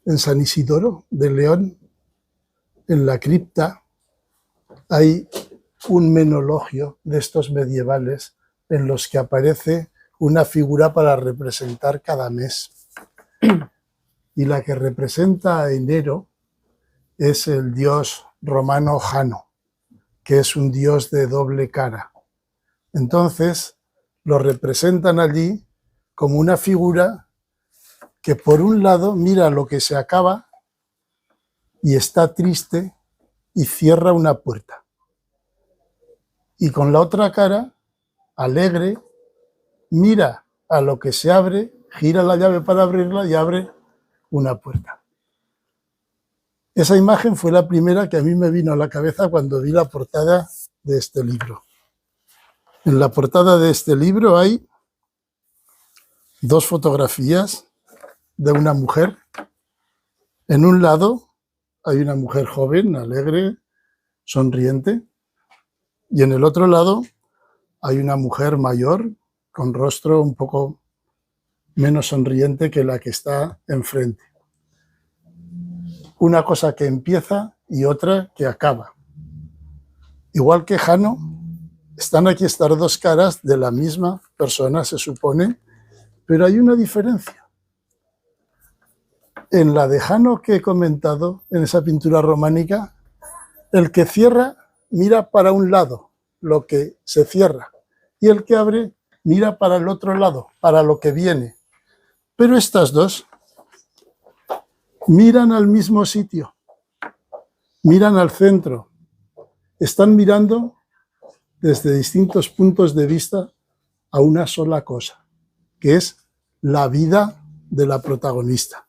En San Isidoro de León, en la cripta, hay un menologio de estos medievales en los que aparece una figura para representar cada mes. Y la que representa a enero es el dios romano Jano, que es un dios de doble cara. Entonces lo representan allí como una figura que por un lado mira lo que se acaba y está triste y cierra una puerta. Y con la otra cara, alegre, mira a lo que se abre, gira la llave para abrirla y abre una puerta. Esa imagen fue la primera que a mí me vino a la cabeza cuando vi la portada de este libro. En la portada de este libro hay dos fotografías de una mujer. En un lado hay una mujer joven, alegre, sonriente, y en el otro lado hay una mujer mayor con rostro un poco menos sonriente que la que está enfrente. Una cosa que empieza y otra que acaba. Igual que Jano, están aquí estas dos caras de la misma persona, se supone, pero hay una diferencia. En la de Jano que he comentado, en esa pintura románica, el que cierra mira para un lado, lo que se cierra, y el que abre mira para el otro lado, para lo que viene. Pero estas dos miran al mismo sitio, miran al centro, están mirando desde distintos puntos de vista a una sola cosa, que es la vida de la protagonista.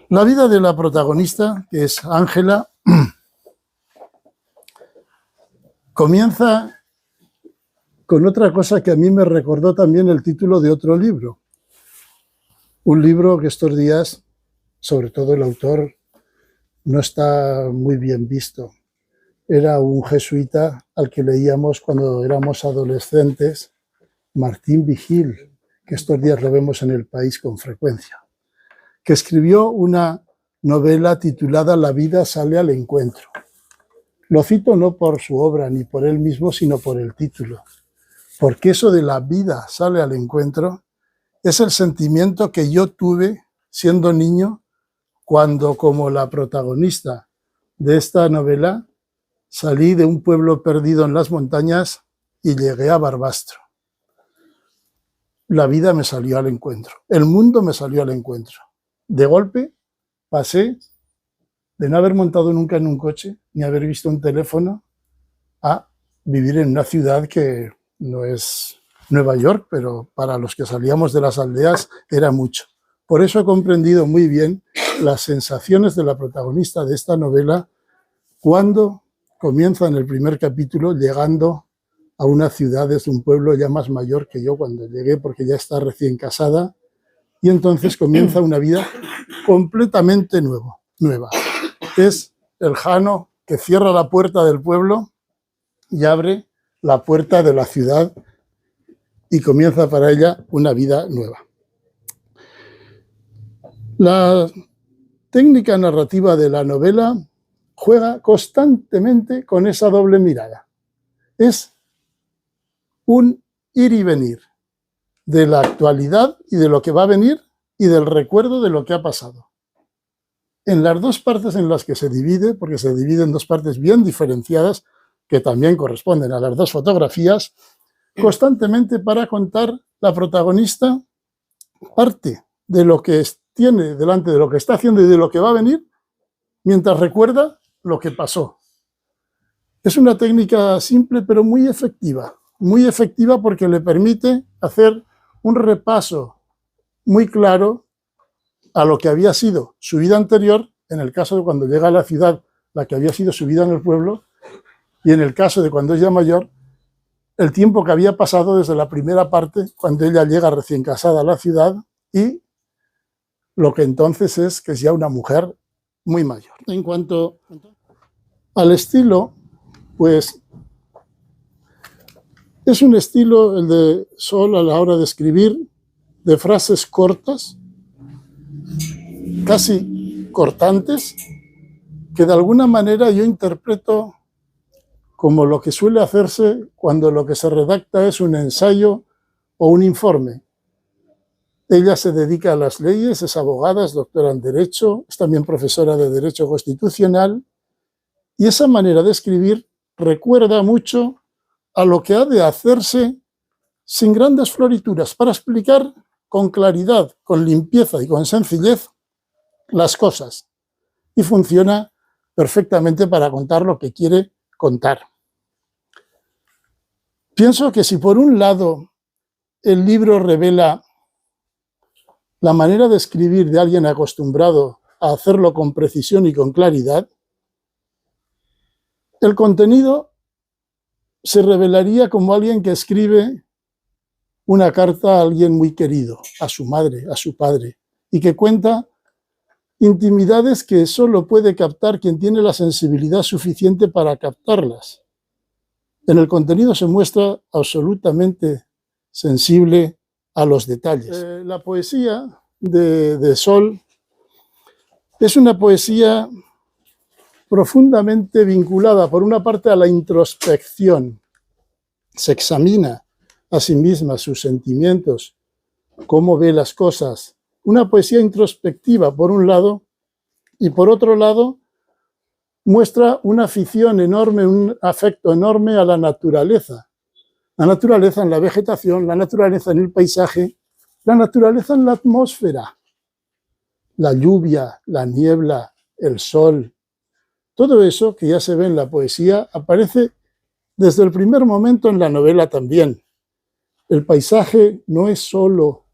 La vida de la protagonista, que es Ángela, comienza con otra cosa que a mí me recordó también el título de otro libro. Un libro que estos días, sobre todo el autor, no está muy bien visto. Era un jesuita al que leíamos cuando éramos adolescentes, Martín Vigil, que estos días lo vemos en El País con frecuencia, que escribió una novela titulada La vida sale al encuentro. Lo cito no por su obra ni por él mismo, sino por el título, porque eso de la vida sale al encuentro es el sentimiento que yo tuve siendo niño cuando, como la protagonista de esta novela, salí de un pueblo perdido en las montañas y llegué a Barbastro. La vida me salió al encuentro, el mundo me salió al encuentro. De golpe pasé de no haber montado nunca en un coche ni haber visto un teléfono a vivir en una ciudad que no es Nueva York, pero para los que salíamos de las aldeas era mucho. Por eso he comprendido muy bien las sensaciones de la protagonista de esta novela cuando comienza en el primer capítulo llegando a una ciudad desde un pueblo ya más mayor que yo cuando llegué, porque ya está recién casada, y entonces comienza una vida completamente nueva. Es el Jano que cierra la puerta del pueblo y abre la puerta de la ciudad y comienza para ella una vida nueva. La técnica narrativa de la novela juega constantemente con esa doble mirada. Es un ir y venir de la actualidad y de lo que va a venir y del recuerdo de lo que ha pasado. En las dos partes en las que se divide, porque se divide en dos partes bien diferenciadas, que también corresponden a las dos fotografías, constantemente para contar la protagonista parte de lo que tiene delante, de lo que está haciendo y de lo que va a venir, mientras recuerda lo que pasó. Es una técnica simple pero muy efectiva porque le permite hacer un repaso muy claro a lo que había sido su vida anterior, en el caso de cuando llega a la ciudad, la que había sido su vida en el pueblo, y en el caso de cuando es ya mayor, el tiempo que había pasado desde la primera parte, cuando ella llega recién casada a la ciudad, y lo que entonces es que es ya una mujer muy mayor. En cuanto al estilo, pues es un estilo, el de Sol, a la hora de escribir, de frases cortas, casi cortantes, que de alguna manera yo interpreto como lo que suele hacerse cuando lo que se redacta es un ensayo o un informe. Ella se dedica a las leyes, es abogada, es doctora en Derecho, es también profesora de Derecho Constitucional, y esa manera de escribir recuerda mucho a lo que ha de hacerse sin grandes florituras, para explicar con claridad, con limpieza y con sencillez las cosas. Y funciona perfectamente para contar lo que quiere contar. Pienso que si por un lado el libro revela la manera de escribir de alguien acostumbrado a hacerlo con precisión y con claridad, el contenido se revelaría como alguien que escribe una carta a alguien muy querido, a su madre, a su padre, y que cuenta intimidades que solo puede captar quien tiene la sensibilidad suficiente para captarlas. En el contenido se muestra absolutamente sensible a los detalles. La poesía de Sol es una poesía profundamente vinculada, por una parte, a la introspección. Se examina a sí misma, sus sentimientos, cómo ve las cosas. Una poesía introspectiva, por un lado, y por otro lado, muestra una afición enorme, un afecto enorme a la naturaleza. La naturaleza en la vegetación, la naturaleza en el paisaje, la naturaleza en la atmósfera. La lluvia, la niebla, el sol. Todo eso que ya se ve en la poesía aparece desde el primer momento en la novela también. El paisaje no es solo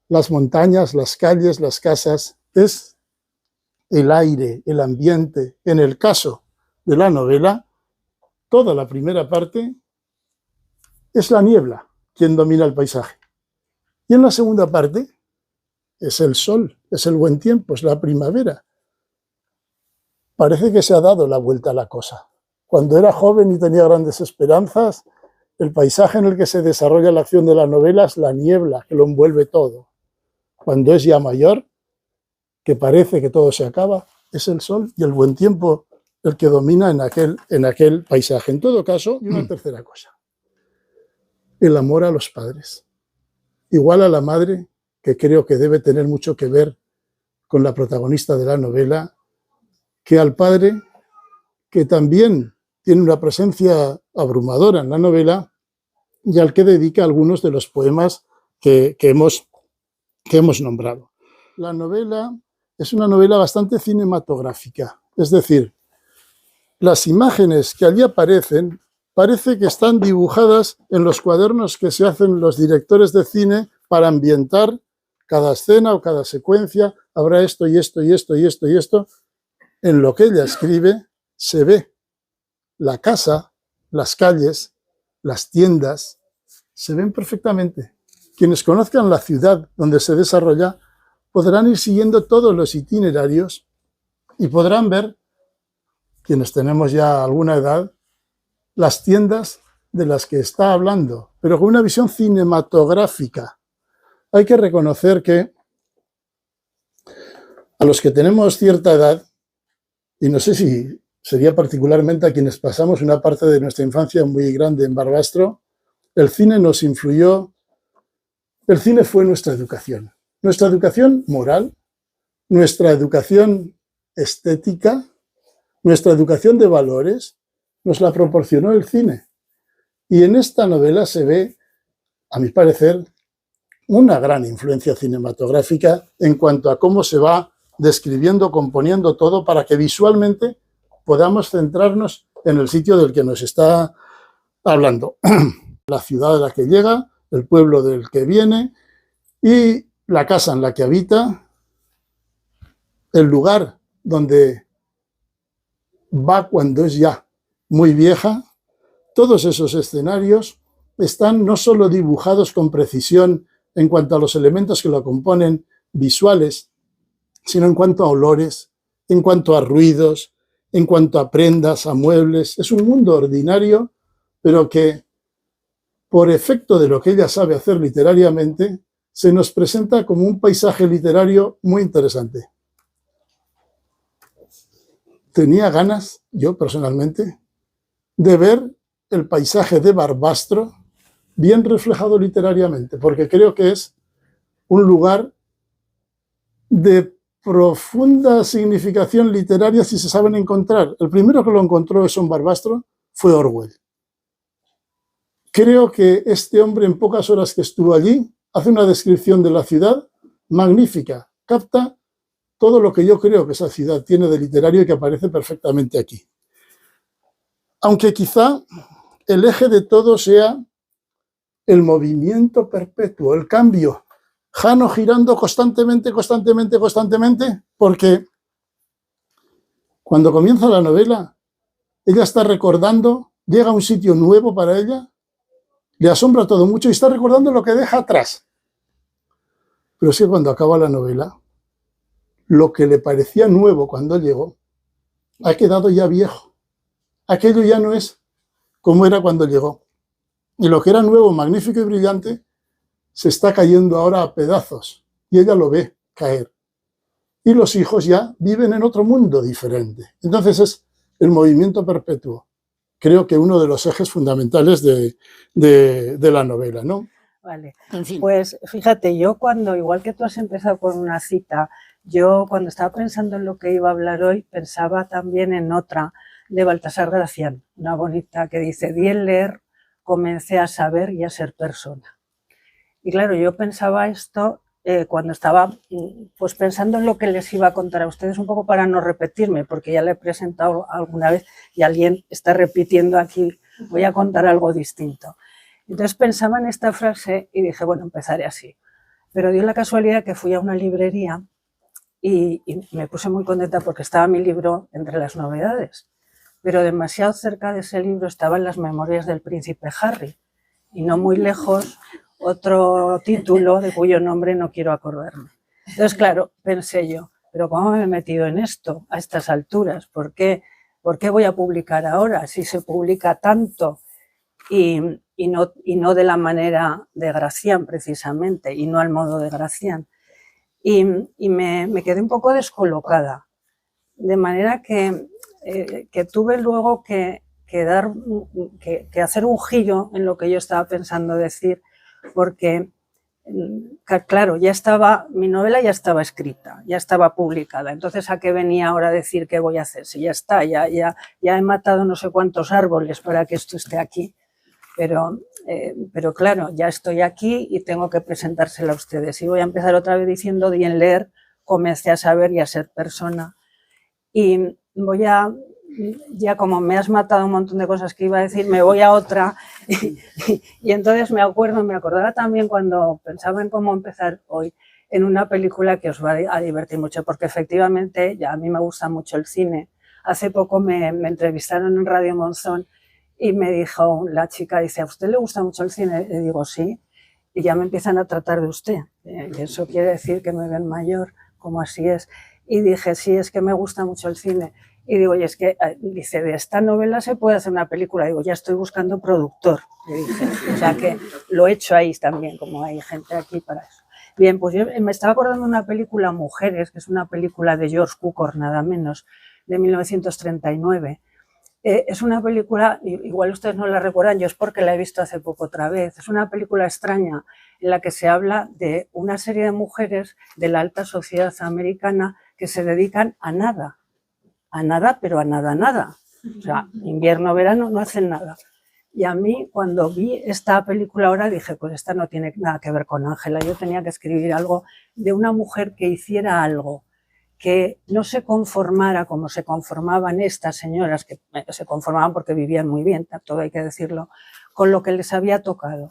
las montañas, las calles, las casas, es el aire, el ambiente. En el caso de la novela, toda la primera parte es la niebla quien domina el paisaje. Y en la segunda parte es el sol, es el buen tiempo, es la primavera. Parece que se ha dado la vuelta a la cosa. Cuando era joven y tenía grandes esperanzas, el paisaje en el que se desarrolla la acción de la novela es la niebla, que lo envuelve todo. Cuando es ya mayor, que parece que todo se acaba, es el sol y el buen tiempo el que domina en aquel paisaje. En todo caso, y una tercera cosa, el amor a los padres. Igual a la madre, que creo que debe tener mucho que ver con la protagonista de la novela, que al padre, que también tiene una presencia abrumadora en la novela, y al que dedica algunos de los poemas que hemos nombrado. La novela es una novela bastante cinematográfica, es decir, las imágenes que allí aparecen parece que están dibujadas en los cuadernos que se hacen los directores de cine para ambientar cada escena o cada secuencia. Habrá esto y esto y esto y esto y esto. En lo que ella escribe se ve la casa, las calles, las tiendas, se ven perfectamente. Quienes conozcan la ciudad donde se desarrolla podrán ir siguiendo todos los itinerarios y podrán ver, quienes tenemos ya alguna edad, las tiendas de las que está hablando, pero con una visión cinematográfica. Hay que reconocer que a los que tenemos cierta edad, y no sé si sería particularmente a quienes pasamos una parte de nuestra infancia muy grande en Barbastro, el cine nos influyó. El cine fue nuestra educación moral, nuestra educación estética, nuestra educación de valores, nos la proporcionó el cine. Y en esta novela se ve, a mi parecer, una gran influencia cinematográfica en cuanto a cómo se va describiendo, componiendo todo para que visualmente podamos centrarnos en el sitio del que nos está hablando. La ciudad a la que llega, el pueblo del que viene y la casa en la que habita, el lugar donde va cuando es ya muy vieja. Todos esos escenarios están no solo dibujados con precisión en cuanto a los elementos que lo componen visuales, sino en cuanto a olores, en cuanto a ruidos, en cuanto a prendas, a muebles. Es un mundo ordinario, pero que, por efecto de lo que ella sabe hacer literariamente, se nos presenta como un paisaje literario muy interesante. tenía ganas, yo personalmente, de ver el paisaje de Barbastro bien reflejado literariamente, porque creo que es un lugar de profunda significación literaria si se saben encontrar. El primero que lo encontró eso en Barbastro fue Orwell. Creo que este hombre, en pocas horas que estuvo allí, hace una descripción de la ciudad magnífica, capta todo lo que yo creo que esa ciudad tiene de literario y que aparece perfectamente aquí. Aunque quizá el eje de todo sea el movimiento perpetuo, el cambio. Jano girando constantemente, porque cuando comienza la novela, ella está recordando, llega a un sitio nuevo para ella, le asombra todo mucho y está recordando lo que deja atrás. Pero es que cuando acaba la novela, lo que le parecía nuevo cuando llegó, ha quedado ya viejo. Aquello ya no es como era cuando llegó. Y lo que era nuevo, magnífico y brillante, se está cayendo ahora a pedazos. Y ella lo ve caer. Y los hijos ya viven en otro mundo diferente. Entonces es el movimiento perpetuo. Creo que uno de los ejes fundamentales de la novela, ¿no? Vale, en fin. Pues fíjate, yo cuando, igual que tú has empezado con una cita, yo cuando estaba pensando en lo que iba a hablar hoy, pensaba también en otra de Baltasar Gracián, una bonita que dice: di en leer, comencé a saber y a ser persona. Y claro, yo pensaba esto cuando estaba pues pensando en lo que les iba a contar a ustedes, un poco para no repetirme, porque ya le he presentado alguna vez y alguien está repitiendo aquí, voy a contar algo distinto. Entonces pensaba en esta frase y dije, bueno, empezaré así. Pero dio la casualidad que fui a una librería y me puse muy contenta porque estaba mi libro entre las novedades. Pero demasiado cerca de ese libro estaban las memorias del príncipe Harry y no muy lejos otro título de cuyo nombre no quiero acordarme. Entonces, claro, pensé yo, pero ¿cómo me he metido en esto a estas alturas? ¿Por qué voy a publicar ahora si se publica tanto y no de la manera de Gracián precisamente, y no al modo de Gracián? Y me quedé un poco descolocada, de manera que tuve luego que hacer un giro en lo que yo estaba pensando decir, porque claro, ya estaba, mi novela ya estaba escrita, ya estaba publicada, entonces ¿a qué venía ahora a decir qué voy a hacer? Si ya está, ya he matado no sé cuántos árboles para que esto esté aquí. Pero claro, ya estoy aquí y tengo que presentársela a ustedes. Y voy a empezar otra vez diciendo, di en leer, comencé a saber y a ser persona. Y voy a, ya como me has matado un montón de cosas que iba a decir, me voy a otra. Y entonces me acordaba también cuando pensaba en cómo empezar hoy, en una película que os va a divertir mucho, porque efectivamente ya a mí me gusta mucho el cine. Hace poco me entrevistaron en Radio Monzón y me dijo la chica, dice, ¿a usted le gusta mucho el cine? Le digo, sí. Y ya me empiezan a tratar de usted. Y eso quiere decir que me ven mayor, como así es. Y dije, sí, es que me gusta mucho el cine. Y digo, y es que, dice, de esta novela se puede hacer una película. Digo, ya estoy buscando productor. Le dije, o sea que lo he hecho ahí también, como hay gente aquí para eso. Bien, pues yo me estaba acordando de una película, Mujeres, que es una película de George Cukor, nada menos, de 1939. Es una película, igual ustedes no la recuerdan, yo es porque la he visto hace poco otra vez, es una película extraña en la que se habla de una serie de mujeres de la alta sociedad americana que se dedican a nada, pero a nada. O sea, invierno, verano, no hacen nada. Y a mí, cuando vi esta película ahora, dije, pues esta no tiene nada que ver con Ángela, yo tenía que escribir algo de una mujer que hiciera algo, que no se conformara como se conformaban estas señoras, que se conformaban porque vivían muy bien, todo hay que decirlo, con lo que les había tocado.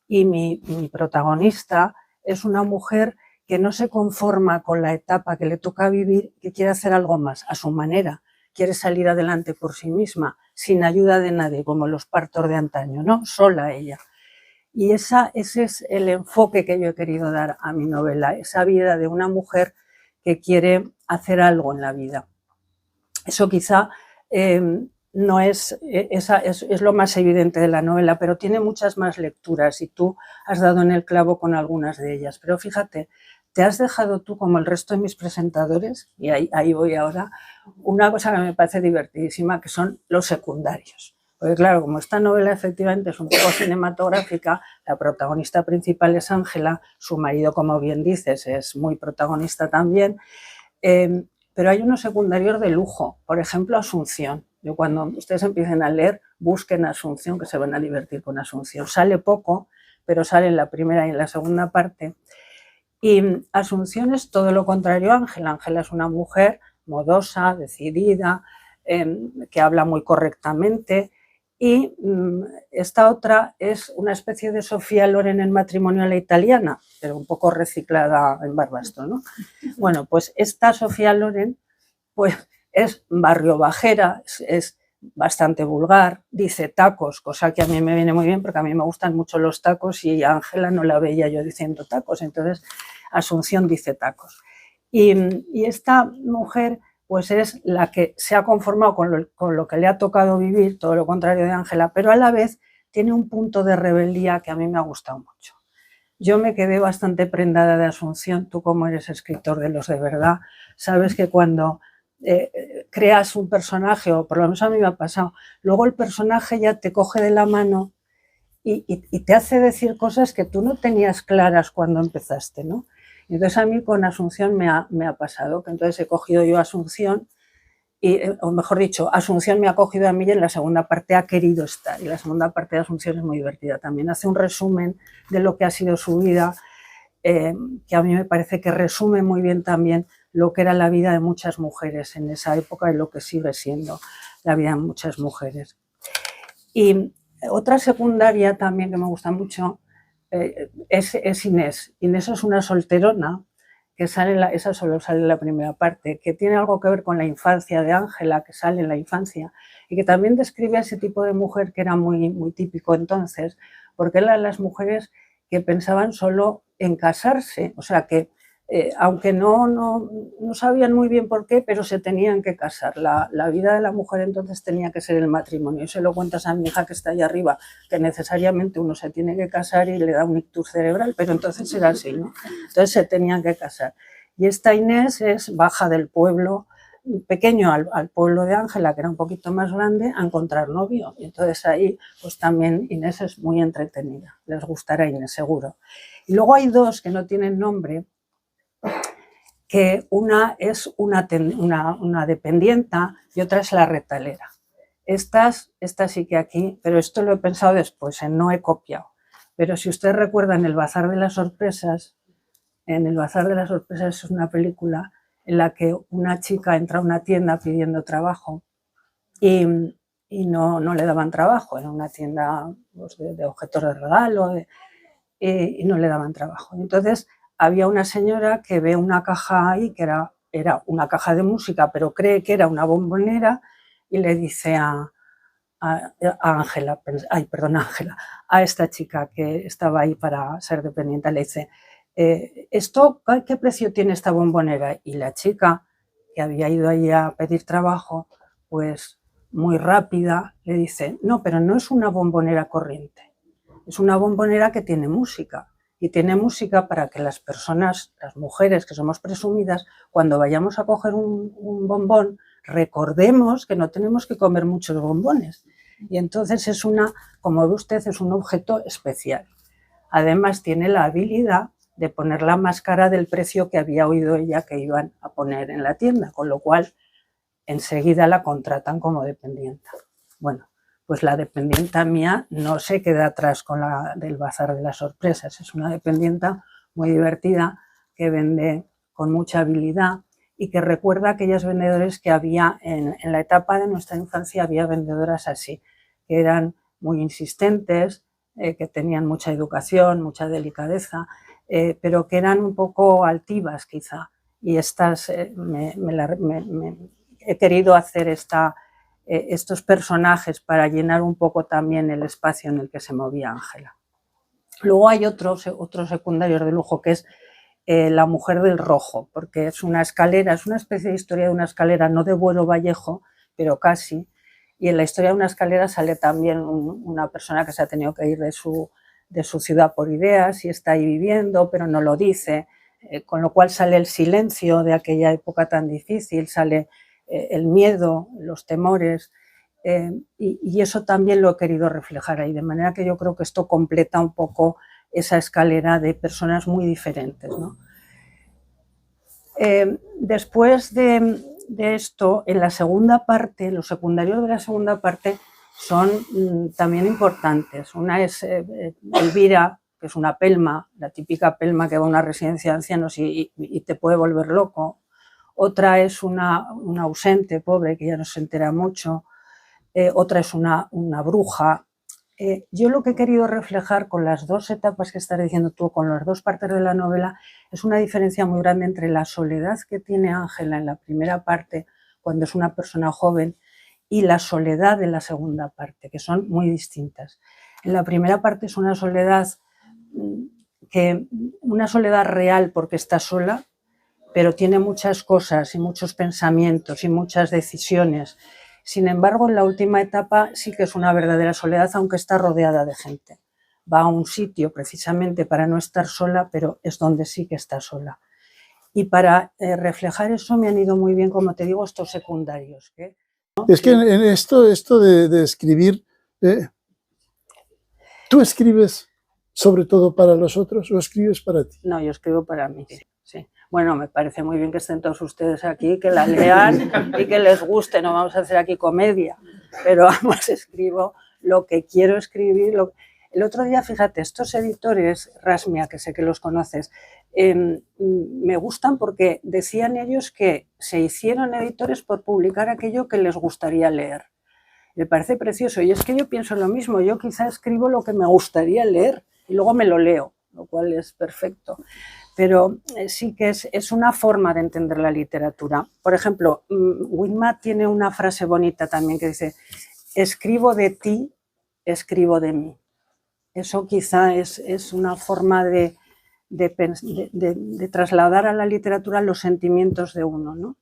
Y mi protagonista es una mujer que no se conforma con la etapa que le toca vivir, que quiere hacer algo más, a su manera, quiere salir adelante por sí misma, sin ayuda de nadie, como los partos de antaño, ¿no? Sola ella. Y ese es el enfoque que yo he querido dar a mi novela, esa vida de una mujer que quiere hacer algo en la vida. Eso quizá no es lo más evidente de la novela, pero tiene muchas más lecturas y tú has dado en el clavo con algunas de ellas. Pero fíjate, te has dejado tú, como el resto de mis presentadores, y ahí voy ahora, una cosa que me parece divertidísima, que son los secundarios. Porque claro, como esta novela efectivamente es un poco cinematográfica, la protagonista principal es Ángela, su marido, como bien dices, es muy protagonista también, pero hay unos secundarios de lujo, por ejemplo, Asunción. Yo cuando ustedes empiecen a leer, busquen Asunción, que se van a divertir con Asunción. Sale poco, pero sale en la primera y en la segunda parte. Y Asunción es todo lo contrario a Ángela. Ángela es una mujer modosa, decidida, que habla muy correctamente. Y esta otra es una especie de Sofía Loren en Matrimonio a la italiana, pero un poco reciclada en Barbastro, ¿no? Bueno, pues esta Sofía Loren pues, es barrio bajera, es bastante vulgar, dice tacos, cosa que a mí me viene muy bien porque a mí me gustan mucho los tacos y a Ángela no la veía yo diciendo tacos, entonces Asunción dice tacos. Y esta mujer pues es la que se ha conformado con lo que le ha tocado vivir, todo lo contrario de Ángela, pero a la vez tiene un punto de rebeldía que a mí me ha gustado mucho. Yo me quedé bastante prendada de Asunción, tú como eres escritor de los de verdad, sabes que cuando creas un personaje, o por lo menos a mí me ha pasado, luego el personaje ya te coge de la mano y te hace decir cosas que tú no tenías claras cuando empezaste, ¿no? Entonces a mí con Asunción me ha pasado, que entonces he cogido yo a Asunción, o mejor dicho, Asunción me ha cogido a mí y en la segunda parte ha querido estar. Y la segunda parte de Asunción es muy divertida también. Hace un resumen de lo que ha sido su vida, que a mí me parece que resume muy bien también lo que era la vida de muchas mujeres en esa época y lo que sigue siendo la vida de muchas mujeres. Y otra secundaria también que me gusta mucho es Inés. Inés es una solterona que esa solo sale en la primera parte, que tiene algo que ver con la infancia de Ángela, que sale en la infancia, y que también describe a ese tipo de mujer que era muy, muy típico entonces, porque eran las mujeres que pensaban solo en casarse, o sea que aunque no sabían muy bien por qué, pero se tenían que casar. La vida de la mujer entonces tenía que ser el matrimonio. Y se lo cuentas a mi hija que está allá arriba, que necesariamente uno se tiene que casar y le da un ictus cerebral, pero entonces era así, ¿no? Entonces se tenían que casar. Y esta Inés baja del pueblo pequeño al pueblo de Ángela, que era un poquito más grande, a encontrar novio. Y entonces ahí, pues también Inés es muy entretenida. Les gustará Inés, seguro. Y luego hay dos que no tienen nombre, que una es una dependienta y otra es la retalera. Esta sí que aquí, pero esto lo he pensado después, no he copiado. Pero si ustedes recuerdan El Bazar de las Sorpresas, en El Bazar de las Sorpresas es una película en la que una chica entra a una tienda pidiendo trabajo y no le daban trabajo, era una tienda pues, de objetos de regalo y no le daban trabajo. Entonces había una señora que ve una caja ahí, que era una caja de música, pero cree que era una bombonera y le dice a Ángela, a esta chica que estaba ahí para ser dependiente, le dice, ¿esto qué precio tiene esta bombonera? Y la chica, que había ido ahí a pedir trabajo, pues muy rápida, le dice, no, pero no es una bombonera corriente, es una bombonera que tiene música. Y tiene música para que las personas, las mujeres que somos presumidas, cuando vayamos a coger un bombón, recordemos que no tenemos que comer muchos bombones. Y entonces como ve usted, es un objeto especial. Además tiene la habilidad de poner la máscara del precio que había oído ella que iban a poner en la tienda, con lo cual enseguida la contratan como dependienta. Bueno, pues la dependienta mía no se queda atrás con la del Bazar de las Sorpresas. Es una dependienta muy divertida que vende con mucha habilidad y que recuerda a aquellos vendedores que había en la etapa de nuestra infancia. Había vendedoras así, que eran muy insistentes, que tenían mucha educación, mucha delicadeza, pero que eran un poco altivas quizá. Y estas he querido hacer estos personajes para llenar un poco también el espacio en el que se movía Ángela. Luego hay otros secundarios de lujo, que es La mujer del rojo, porque es una escalera, es una especie de historia de una escalera, no de Buero Vallejo, pero casi, y en la historia de una escalera sale también una persona que se ha tenido que ir de su ciudad por ideas y está ahí viviendo, pero no lo dice, con lo cual sale el silencio de aquella época tan difícil, sale el miedo, los temores, y eso también lo he querido reflejar ahí, de manera que yo creo que esto completa un poco esa escalera de personas muy diferentes, ¿no? Después de esto, en la segunda parte, los secundarios de la segunda parte son también importantes. Una es Elvira, que es una pelma, la típica pelma que va a una residencia de ancianos y te puede volver loco. Otra es una ausente, pobre, que ya no se entera mucho. Otra es una bruja. Yo lo que he querido reflejar con las dos etapas que estás diciendo tú, con las dos partes de la novela, es una diferencia muy grande entre la soledad que tiene Ángela en la primera parte, cuando es una persona joven, y la soledad de la segunda parte, que son muy distintas. En la primera parte es una soledad real porque está sola, pero tiene muchas cosas y muchos pensamientos y muchas decisiones. Sin embargo, en la última etapa sí que es una verdadera soledad, aunque está rodeada de gente. Va a un sitio precisamente para no estar sola, pero es donde sí que está sola. Y para reflejar eso me han ido muy bien, como te digo, estos secundarios. ¿No? Es que en esto de escribir, ¿tú escribes sobre todo para los otros o escribes para ti? No, yo escribo para mí, sí. Bueno, me parece muy bien que estén todos ustedes aquí, que la lean y que les guste, no vamos a hacer aquí comedia, pero además escribo lo que quiero escribir. El otro día, fíjate, estos editores, Rasmia, que sé que los conoces, me gustan porque decían ellos que se hicieron editores por publicar aquello que les gustaría leer. Me parece precioso, y es que yo pienso lo mismo, yo quizá escribo lo que me gustaría leer y luego me lo leo, lo cual es perfecto. Pero sí que es una forma de entender la literatura. Por ejemplo, Whitman tiene una frase bonita también que dice: escribo de ti, escribo de mí. Eso quizá es una forma de trasladar a la literatura los sentimientos de uno, ¿no?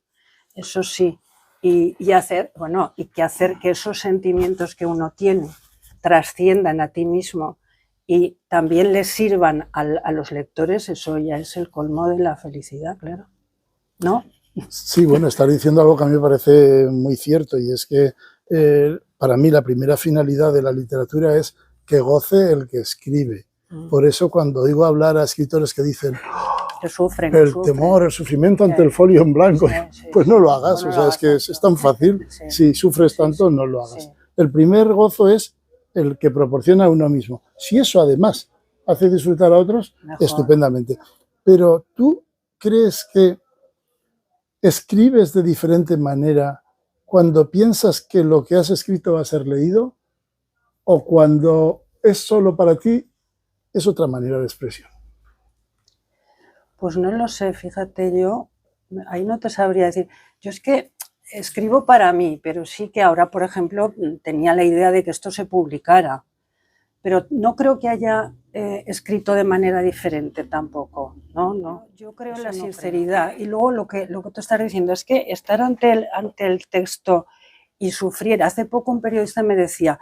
Eso sí, y hacer que esos sentimientos que uno tiene trasciendan a ti mismo y también les sirvan a los lectores, eso ya es el colmo de la felicidad, claro, ¿no? Sí, bueno, estar diciendo algo que a mí me parece muy cierto, y es que para mí la primera finalidad de la literatura es que goce el que escribe. Por eso cuando oigo hablar a escritores que dicen que sufren, el temor, el sufrimiento ante el folio en blanco, pues no lo hagas, o sea, es que es tan fácil, si sufres tanto no lo hagas. El primer gozo es el que proporciona a uno mismo. Si eso además hace disfrutar a otros, mejor. Estupendamente. Pero ¿tú crees que escribes de diferente manera cuando piensas que lo que has escrito va a ser leído, o cuando es solo para ti, es otra manera de expresión? Pues no lo sé, fíjate, yo ahí no te sabría decir. Yo es que escribo para mí, pero sí que ahora, por ejemplo, tenía la idea de que esto se publicara, pero no creo que haya escrito de manera diferente tampoco, ¿no? Yo creo en la sinceridad. Y luego lo que tú estás diciendo es que estar ante el texto y sufrir. Hace poco un periodista me decía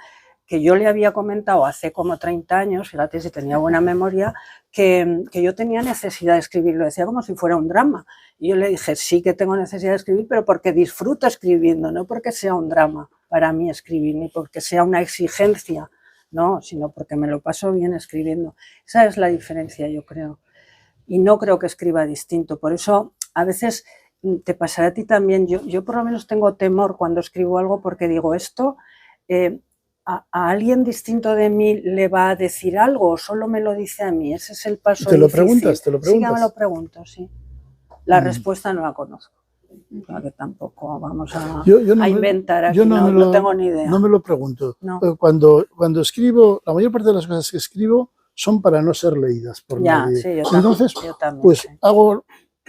que yo le había comentado hace como 30 años, fíjate si tenía buena memoria, que yo tenía necesidad de escribir, lo decía como si fuera un drama. Y yo le dije, sí que tengo necesidad de escribir, pero porque disfruto escribiendo, no porque sea un drama para mí escribir, ni porque sea una exigencia, no, sino porque me lo paso bien escribiendo. Esa es la diferencia, yo creo. Y no creo que escriba distinto. Por eso, a veces te pasará a ti también. Yo por lo menos tengo temor cuando escribo algo porque digo, esto a alguien distinto de mí le va a decir algo o solo me lo dice a mí. Ese es el paso difícil. ¿Te lo preguntas? Sí, que me lo pregunto, sí. La respuesta no la conozco. Que tampoco vamos a inventar aquí, no tengo ni idea. No me lo pregunto. No. Cuando escribo, la mayor parte de las cosas que escribo son para no ser leídas por nadie. Sí, entonces, yo también, pues sí. hago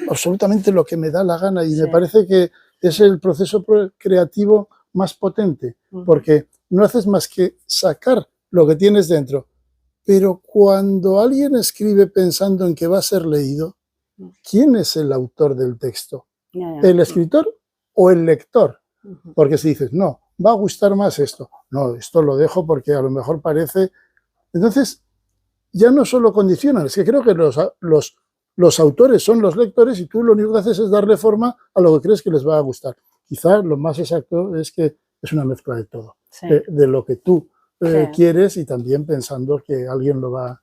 absolutamente lo que me da la gana, y me parece que es el proceso creativo más potente, porque no haces más que sacar lo que tienes dentro. Pero cuando alguien escribe pensando en que va a ser leído, ¿quién es el autor del texto? ¿El escritor o el lector? Porque si dices, no, va a gustar más esto, no, esto lo dejo porque a lo mejor parece... Entonces, ya no solo condicionan, es que creo que los los autores son los lectores y tú lo único que haces es darle forma a lo que crees que les va a gustar. Quizá lo más exacto es que es una mezcla de todo, Sí. de lo que tú Sí. quieres y también pensando que alguien lo va...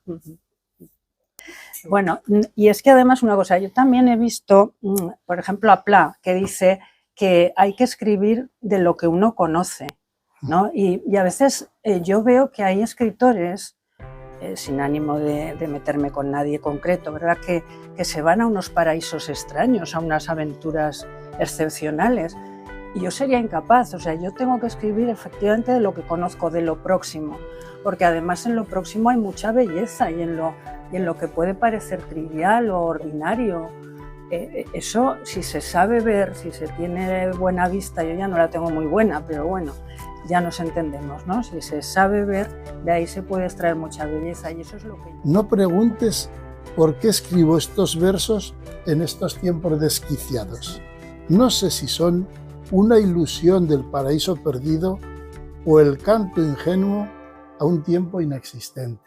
Bueno, y es que además una cosa, yo también he visto, por ejemplo, a Pla, que dice que hay que escribir de lo que uno conoce, ¿no? Y a veces yo veo que hay escritores, sin ánimo de meterme con nadie concreto, ¿verdad? Que se van a unos paraísos extraños, a unas aventuras excepcionales. Y yo sería incapaz, o sea, yo tengo que escribir efectivamente de lo que conozco, de lo próximo, porque además en lo próximo hay mucha belleza y en lo que puede parecer trivial o ordinario. Eso, si se sabe ver, si se tiene buena vista, yo ya no la tengo muy buena, pero bueno, ya nos entendemos, ¿no? Si se sabe ver, de ahí se puede extraer mucha belleza y eso es lo que... No preguntes por qué escribo estos versos en estos tiempos desquiciados. No sé si son una ilusión del paraíso perdido o el canto ingenuo a un tiempo inexistente.